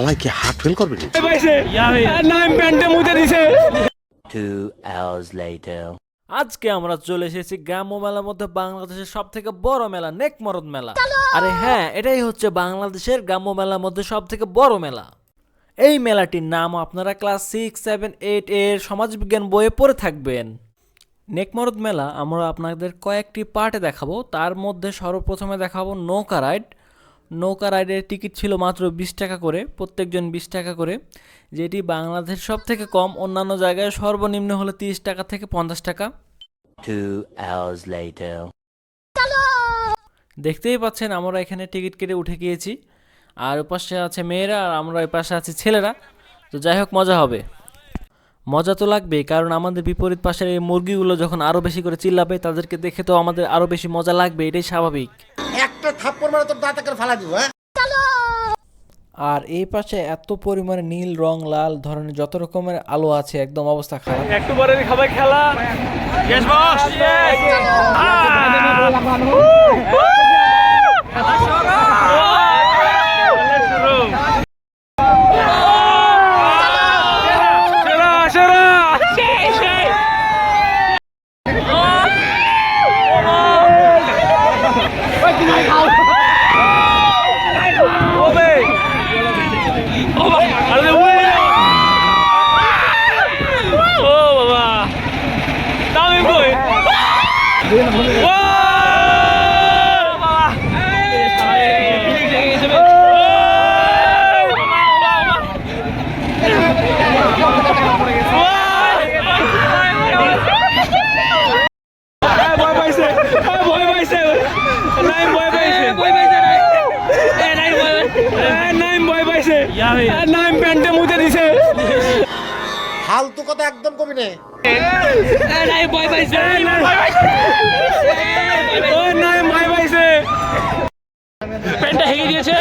শালা কি heart fail করবে নি? নাইম প্যান্টে মুতে দিছে। 2 hours later. আজকে আমরা চলে এসেছি গ্রাম্য মেলার মধ্যে বাংলাদেশের সব থেকে বড় মেলা নেকমরদ মেলা। আরে হ্যাঁ, এটাই হচ্ছে বাংলাদেশের গ্রাম্য মেলার মধ্যে সব থেকে বড় মেলা। এই মেলাটির নাম আপনারা ক্লাস 6, 7, 8 এর সমাজবিজ্ঞান বইয়ে পড়ে থাকবেন। নেকমরদ মেলা আমরা আপনাদের কয়েকটি পার্টে দেখাবো। তার মধ্যে সর্বপ্রথমে দেখাবো নৌকা রাইড। নৌকা রাইডের টিকিট ছিল মাত্র 20 টাকা করে, প্রত্যেকজন 20 টাকা করে, যেটি বাংলাদেশ সব থেকে কম। অন্যান্য জায়গায় সর্বনিম্ন হলো 30 টাকা থেকে 50 টাকা। 2 hours later. দেখতেই পাচ্ছেন আমরা এখানে টিকিট কেটে উঠে গিয়েছি, আর ওপাশে আছে মেয়েরা আর আমরা ওই পাশে আছি ছেলেরা। তো যাই হোক, মজা হবে, মজা তো লাগবেই, কারণ আমাদের বিপরীত পাশের এই মুরগিগুলো যখন আরও বেশি করে চিল্লাবে তাদেরকে দেখে তো আমাদের আরও বেশি মজা লাগবে, এটাই স্বাভাবিক। একটা থাপ্পড় মারে তোর দাঁতে করে ফালা দিব, হ্যাঁ? আর এই পাশে এত পরিমাণে নীল রং, লাল ধরনের যত রকমের আলো আছে, একদম অবস্থা খারাপ। একটু পরে খাবার খেলা। Yes boss. নাইম প্যান্টে মুতে দিছে। ফালতু কথা একদম কবি নে। নাইম ভয় পাইছে। প্যান্টটা হেগে দিয়েছে।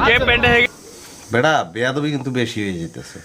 কে প্যান্টটা হেগে? বেড়া বেয়াদবি কিন্তু বেশি হয়ে যেতেছে।